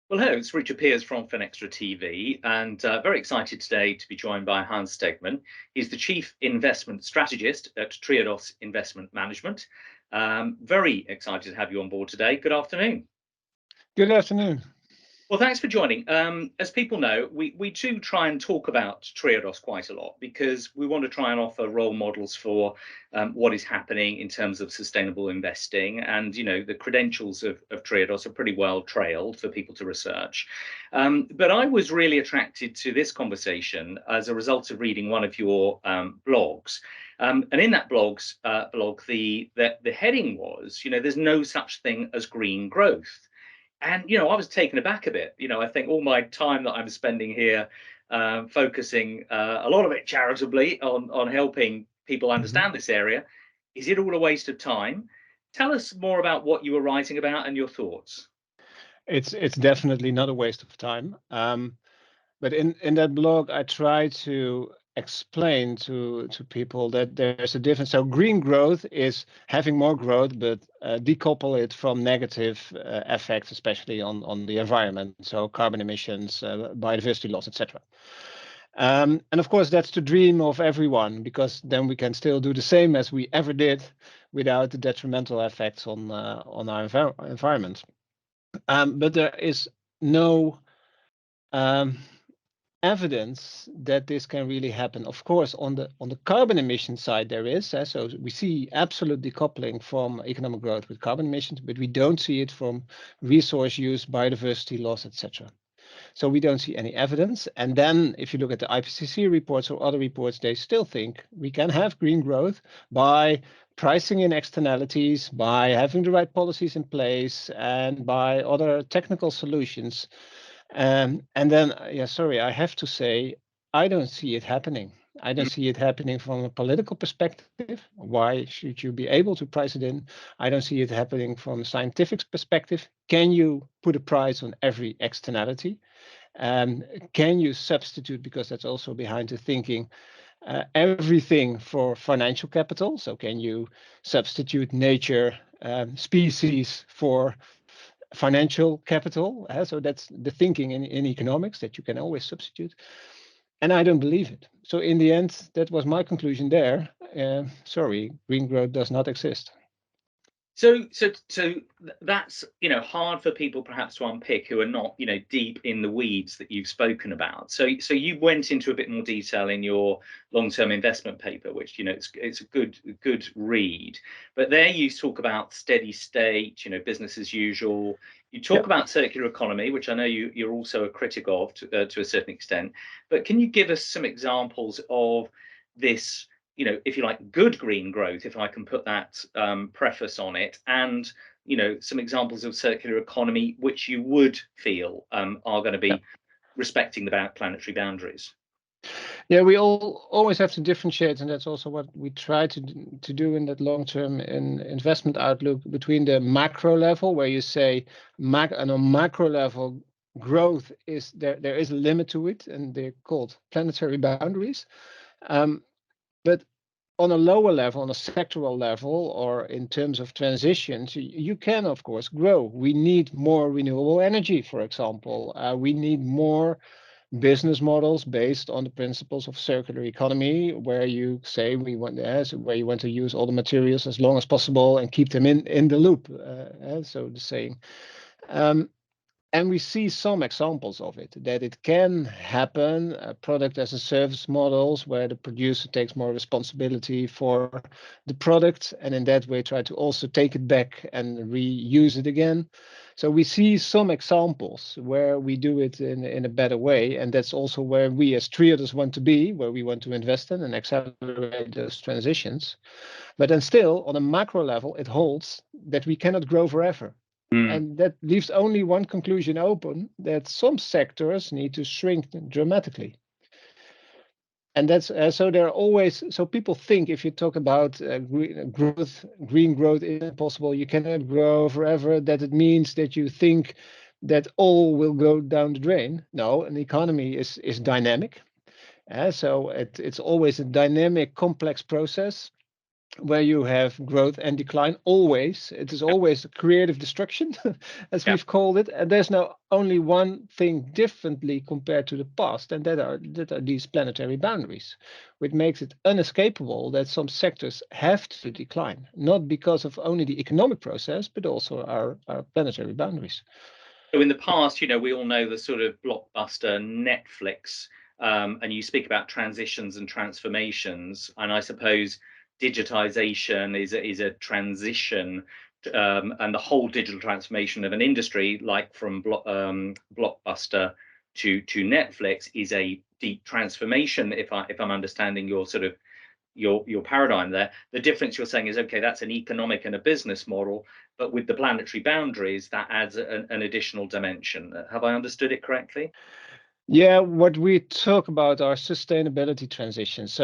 Well, hello, it's Richard Pears from FinextraTV, and very excited today to be joined by Hans Stegeman. He's the Chief Investment Strategist at Triodos Investment Management. Very excited to have you on board today. Good afternoon. Good afternoon. Well, thanks for joining. As people know, we do try and talk about Triodos quite a lot because we want to try and offer role models for what is happening in terms of sustainable investing. And, the credentials of Triodos are pretty well trailed for people to research. But I was really attracted to this conversation as a result of reading one of your blogs. And in that blog, the heading was, there's no such thing as green growth. And, I was taken aback a bit. I think all my time that I'm spending here focusing a lot of it charitably on helping people understand this area, is it all a waste of time? Tell us more about what you were writing about and your thoughts. It's definitely not a waste of time. But in that blog, I try to explain to people that there's a difference. So green growth is having more growth, but decouple it from negative effects, especially on the environment. So carbon emissions, biodiversity loss, etc. And of course, that's the dream of everyone, because then we can still do the same as we ever did without the detrimental effects on our environment. But there is no evidence that this can really happen. Of course, on the carbon emission side, there is. So we see absolute decoupling from economic growth with carbon emissions, but we don't see it from resource use, biodiversity loss, etc. So we don't see any evidence. And then if you look at the IPCC reports or other reports, they still think we can have green growth by pricing in externalities, by having the right policies in place, and by other technical solutions. And then, sorry, I have to say, I don't see it happening. I don't see it happening from a political perspective. Why should you be able to price it in? I don't see it happening from a scientific perspective. Can you put a price on every externality? Can you substitute, because that's also behind the thinking, everything for financial capital? So can you substitute nature, species for financial capital? So that's the thinking in economics, that you can always substitute. And I don't believe it. So in the end, that was my conclusion there. Sorry, green growth does not exist. So that's hard for people perhaps to unpick who are not deep in the weeds that you've spoken about. So you went into a bit more detail in your long-term investment paper, which it's a good read. But there you talk about steady state, business as usual. You talk about circular economy, which I know you're also a critic of to a certain extent. But can you give us some examples of this? If you like, good green growth, if I can put that preface on it, and some examples of circular economy which you would feel are going to be respecting the planetary boundaries. Yeah, we always have to differentiate, and that's also what we try to do in that long-term investment outlook, between the macro level, where you say on a macro level, growth is there is a limit to it, and they're called planetary boundaries. But on a lower level, on a sectoral level, or in terms of transitions, you can, of course, grow. We need more renewable energy, for example. We need more business models based on the principles of circular economy, where you say where you want to use all the materials as long as possible and keep them in the loop. So the saying. And we see some examples of it, that it can happen, product as a service models, where the producer takes more responsibility for the product, and in that way try to also take it back and reuse it again. So we see some examples where we do it in a better way, and that's also where we as Triodos want to be, where we want to invest in and accelerate those transitions. But then still, on a macro level, it holds that we cannot grow forever. And that leaves only one conclusion open, that some sectors need to shrink dramatically. And that's so there are always, so people think if you talk about green growth is impossible, you cannot grow forever, that it means that you think that all will go down the drain. No, an economy is dynamic. So it's always a dynamic, complex process. where you have growth and decline always. It is always creative destruction, as Yeah. we've called it. And there's now only one thing differently compared to the past, and that are these planetary boundaries, which makes it unescapable that some sectors have to decline, not because of only the economic process, but also our planetary boundaries. So in the past, we all know the sort of blockbuster Netflix, and you speak about transitions and transformations, and I suppose digitization is a transition, and the whole digital transformation of an industry, like from blockbuster to Netflix, is a deep transformation. If I'm understanding your sort of your paradigm there. The difference you're saying is, okay, that's an economic and a business model, but with the planetary boundaries, that adds an additional dimension. Have I understood it correctly? Yeah, what we talk about are sustainability transitions.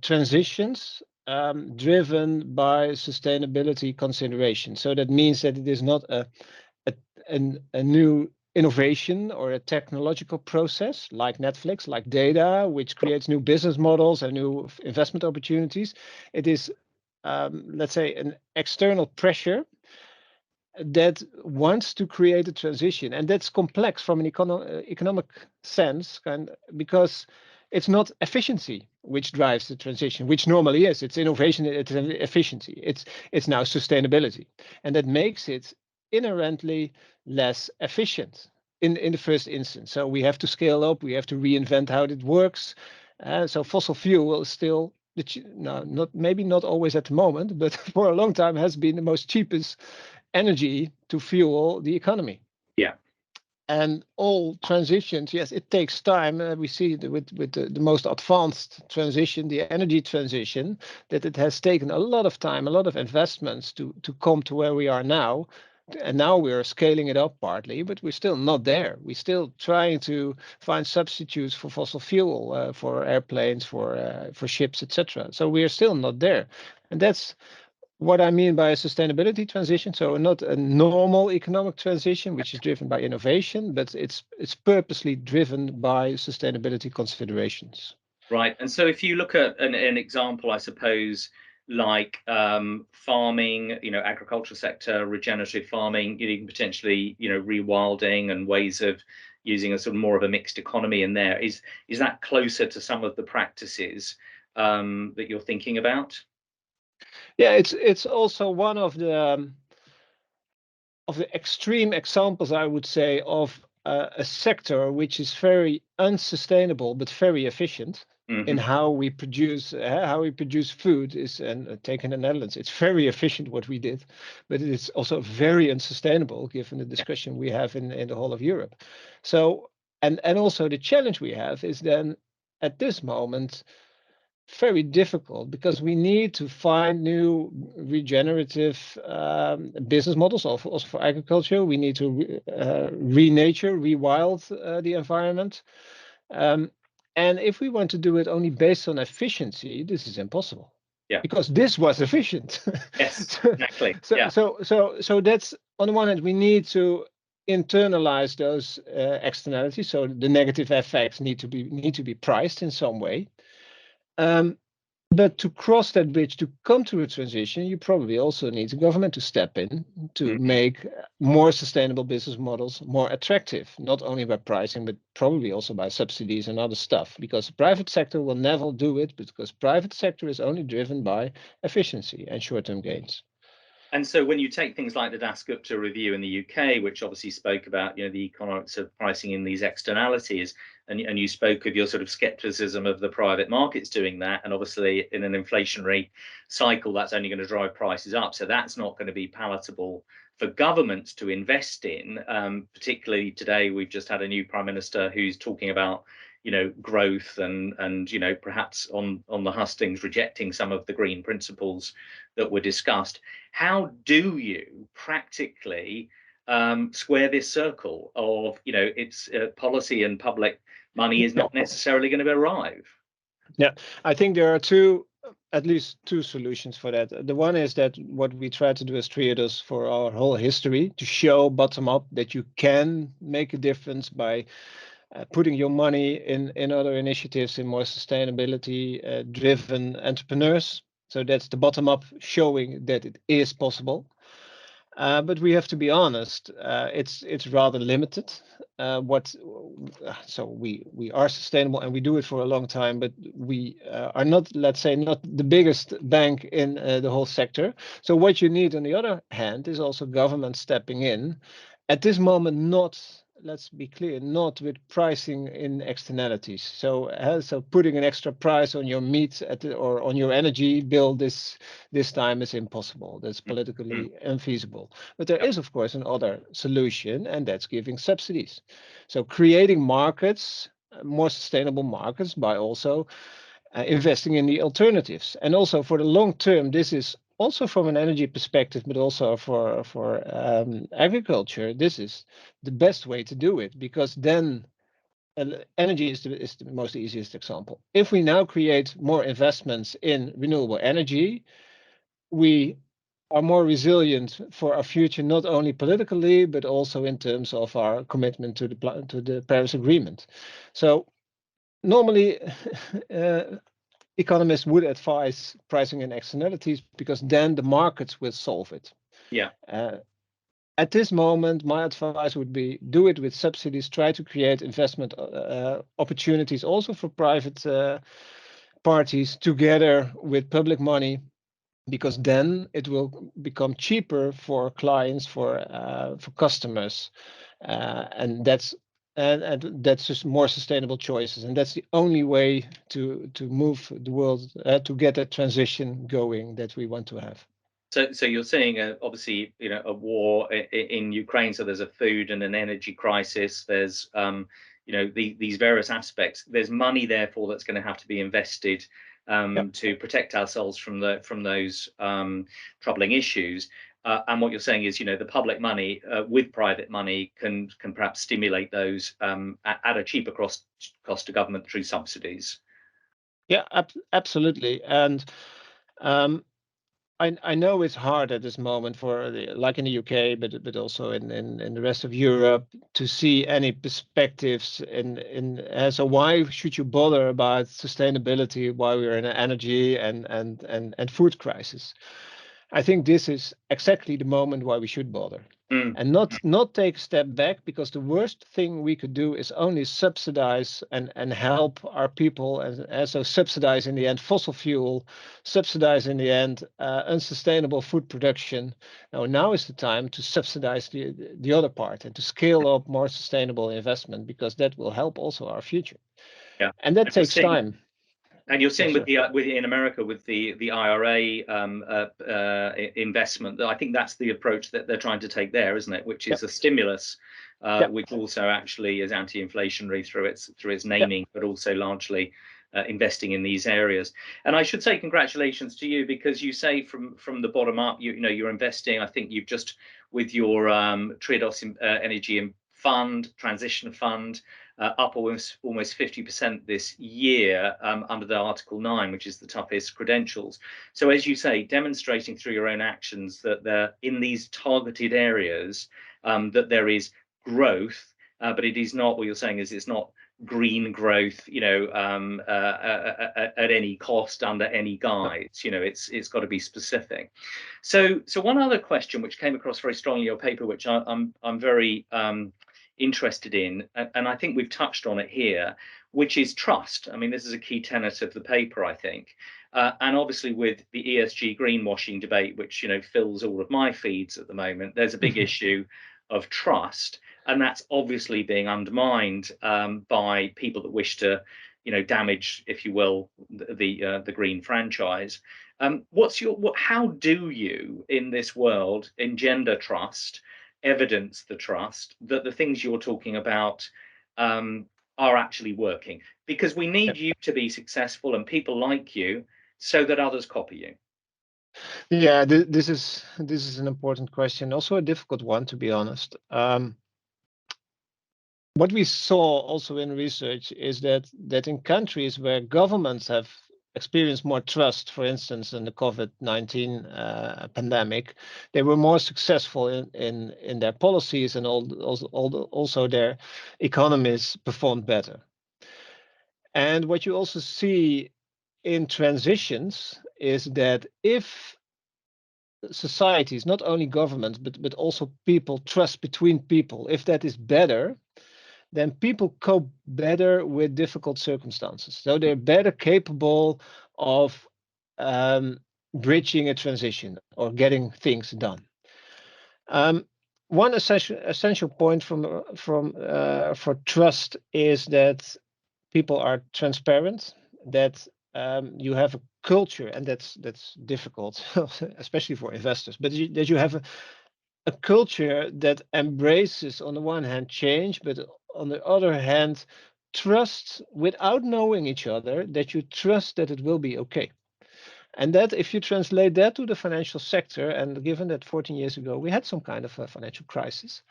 Transitions driven by sustainability considerations. So that means that it is not a, a new innovation or a technological process like Netflix, like data, which creates new business models and new investment opportunities. It is, let's say, an external pressure that wants to create a transition, and that's complex from an economic sense, because it's not efficiency which drives the transition, which normally is. It's innovation, it's efficiency. It's now sustainability, and that makes it inherently less efficient in the first instance. So we have to scale up, we have to reinvent how it works. So fossil fuel is still not always at the moment, but for a long time has been the most cheapest energy to fuel the economy. Yeah. And all transitions, yes, it takes time. We see with the most advanced transition, the energy transition, that it has taken a lot of time, a lot of investments to come to where we are now. And now we're scaling it up partly, but we're still not there. We're still trying to find substitutes for fossil fuel, for airplanes, for ships, etc. So we're still not there, and that's what I mean by a sustainability transition. So not a normal economic transition, which is driven by innovation, but it's purposely driven by sustainability considerations. Right. And so if you look at an example, I suppose, like farming, agricultural sector, regenerative farming, you can potentially, rewilding and ways of using a sort of more of a mixed economy in there. Is that closer to some of the practices that you're thinking about? Yeah, it's also one of the extreme examples, I would say, of a sector which is very unsustainable but very efficient in Hmm. how we produce food. Is and taken in the Netherlands, it's very efficient what we did, but it is also very unsustainable given the Yeah. discussion we have in the whole of Europe. So and also the challenge we have is then at this moment very difficult, because we need to find new regenerative business models also for agriculture. We need to renature, rewild the environment. And if we want to do it only based on efficiency, this is impossible. Yeah. Because this was efficient. Yes, so, exactly. so, Yeah. so, so, so that's on the one hand, we need to internalize those externalities. So the negative effects need to be priced in some way. But to cross that bridge, to come to a transition, you probably also need the government to step in to Mhm. make more sustainable business models more attractive, not only by pricing, but probably also by subsidies and other stuff, because the private sector will never do it, because private sector is only driven by efficiency and short-term gains. And so when you take things like the Dasgupta review in the UK, which obviously spoke about the economics of pricing in these externalities, and you spoke of your sort of skepticism of the private markets doing that, and obviously in an inflationary cycle, that's only going to drive prices up. So that's not going to be palatable for governments to invest in. Particularly today, we've just had a new prime minister who's talking about growth and perhaps on the hustings rejecting some of the green principles that were discussed. How do you practically square this circle of it's policy and public money is not necessarily going to arrive? Yeah, I think there are at least two solutions for that. The one is that what we try to do as Triodos for our whole history, to show bottom up that you can make a difference by putting your money in other initiatives, in more sustainability driven entrepreneurs. So that's the bottom up showing that it is possible. But we have to be honest, it's rather limited. So we are sustainable and we do it for a long time, but we are not, let's say, not the biggest bank in the whole sector. So what you need, on the other hand, is also government stepping in. At this moment, not, let's be clear, not with pricing in externalities. So putting an extra price on your meat or on your energy bill this time is impossible. That's politically unfeasible. But there is, of course, another solution, and that's giving subsidies. So creating markets, more sustainable markets, by also investing in the alternatives. And also for the long term, this is also from an energy perspective, but also for agriculture, this is the best way to do it, because then energy is the most easiest example. If we now create more investments in renewable energy, we are more resilient for our future, not only politically, but also in terms of our commitment to the Paris Agreement. So normally, economists would advise pricing in externalities, because then the markets will solve it. Yeah. At this moment, my advice would be do it with subsidies. Try to create investment opportunities also for private parties together with public money, because then it will become cheaper for clients, for customers, and that's just more sustainable choices, and that's the only way to move the world to get a transition going that we want to have. So you're seeing obviously, you know, a war in Ukraine. So there's a food and an energy crisis. There's you know, these various aspects. There's money therefore that's going to have to be invested to protect ourselves from those troubling issues. And what you're saying is, you know, the public money with private money can perhaps stimulate those at a cheaper cost to government through subsidies. Yeah, absolutely. And I know it's hard at this moment for like in the UK, but also in the rest of Europe, to see any perspectives so why should you bother about sustainability while we're in an energy and food crisis? I think this is exactly the moment why we should bother. And not take a step back, because the worst thing we could do is only subsidize and help our people, and so subsidize in the end fossil fuel, subsidize in the end unsustainable food production. Now is the time to subsidize the other part and to scale up more sustainable investment, because that will help also our future. Yeah, and that takes time. And you're seeing with in America with the IRA investment, I think that's the approach that they're trying to take there, isn't it? Which is a stimulus, which also actually is anti-inflationary through its naming, but also largely investing in these areas. And I should say congratulations to you, because you say from the bottom up, you know, you're investing. I think you've just, with your Triodos Energy Fund, Transition Fund, up almost 50% this year under the Article 9, which is the toughest credentials. So as you say, demonstrating through your own actions that they're in these targeted areas, that there is growth, but it is not, what you're saying is it's not green growth, you know, at any cost, under any guise. You know, it's got to be specific. So one other question which came across very strongly in your paper, which I'm very interested in, and I think we've touched on it here, which is trust. I mean, this is a key tenet of the paper, I think, and obviously with the ESG greenwashing debate, which, you know, fills all of my feeds at the moment, there's a big issue of trust, and that's obviously being undermined by people that wish to, you know, damage, if you will, the green franchise. How do you in this world engender trust, evidence the trust that the things you're talking about are actually working? Because we need you to be successful and people like you, so that others copy you. Yeah, this is an important question, also a difficult one, to be honest. What we saw also in research is that in countries where governments have experienced more trust, for instance, in the COVID-19 pandemic, they were more successful in their policies, and also their economies performed better. And what you also see in transitions is that if societies, not only governments, but also people, trust between people, if that is better, then people cope better with difficult circumstances. So they're better capable of bridging a transition or getting things done. One essential point for trust is that people are transparent, that you have a culture, and that's difficult, especially for investors, but that you have a culture that embraces, on the one hand, change, but on the other hand, trust without knowing each other, that you trust that it will be okay. And that, if you translate that to the financial sector, and given that 14 years ago we had some kind of a financial crisis,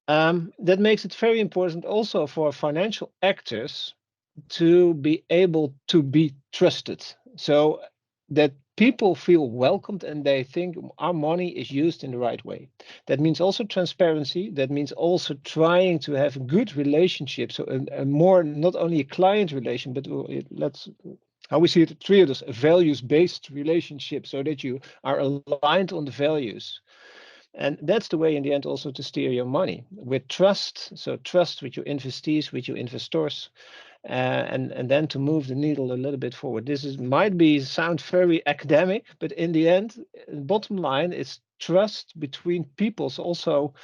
that makes it very important also for financial actors to be able to be trusted, so that people feel welcomed and they think our money is used in the right way. That means also transparency. That means also trying to have a good relationship, so a more, not only a client relation, but let's, how we see it at Triodos, a values-based relationship, so that you are aligned on the values. And that's the way in the end also to steer your money with trust. So trust with your investees, with your investors, and then to move the needle a little bit forward. This might sound very academic, but in the end, bottom line is trust between peoples. Also,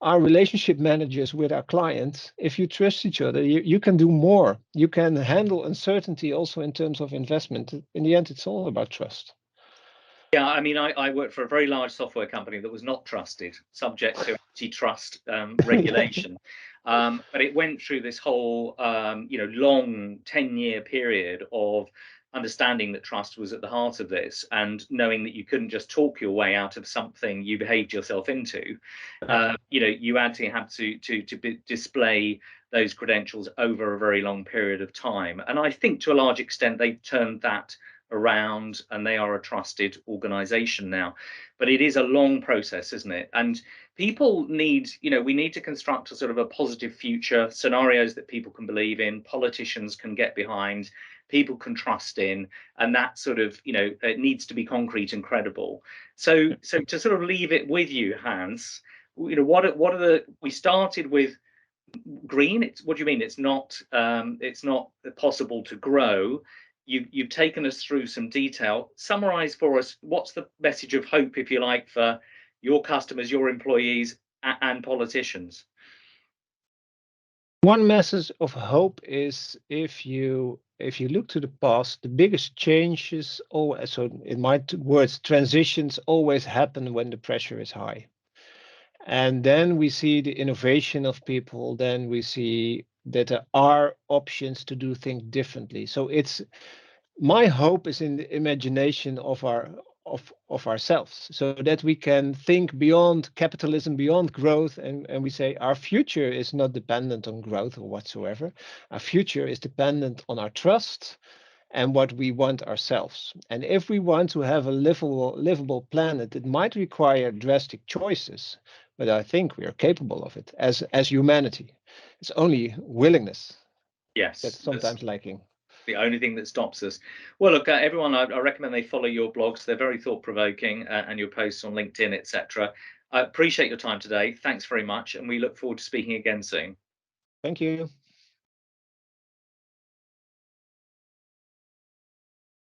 our relationship managers with our clients, if you trust each other, you can do more. You can handle uncertainty also in terms of investment. In the end, it's all about trust. Yeah, I mean, I worked for a very large software company that was not trusted, subject to antitrust regulation. But it went through this whole, long 10-year period of understanding that trust was at the heart of this, and knowing that you couldn't just talk your way out of something you behaved yourself into. You actually had to display those credentials over a very long period of time. And I think to a large extent they've turned that around, and they are a trusted organization now. But it is a long process, isn't it? And people need, we need to construct a sort of a positive future, scenarios that people can believe in, politicians can get behind, people can trust in, and that sort of, it needs to be concrete and credible. So to sort of leave it with you, Hans, what are we started with green. What do you mean it's not possible to grow? You've taken us through some detail. Summarize for us, what's the message of hope, if you like, for your customers, your employees, and politicians? One message of hope is, if you look to the past, the biggest changes, so in my words, transitions always happen when the pressure is high. And then we see the innovation of people, then we see that there are options to do things differently. So my hope is in the imagination of ourselves, so that we can think beyond capitalism, beyond growth, and we say our future is not dependent on growth or whatsoever. Our future is dependent on our trust and what we want ourselves. And if we want to have a livable planet, it might require drastic choices, but I think we are capable of it as humanity. It's only willingness that's sometimes lacking. The only thing that stops us. Well, look, everyone, I recommend they follow your blogs. They're very thought-provoking, and your posts on LinkedIn, etc. I appreciate your time today. Thanks very much, and we look forward to speaking again soon. Thank you.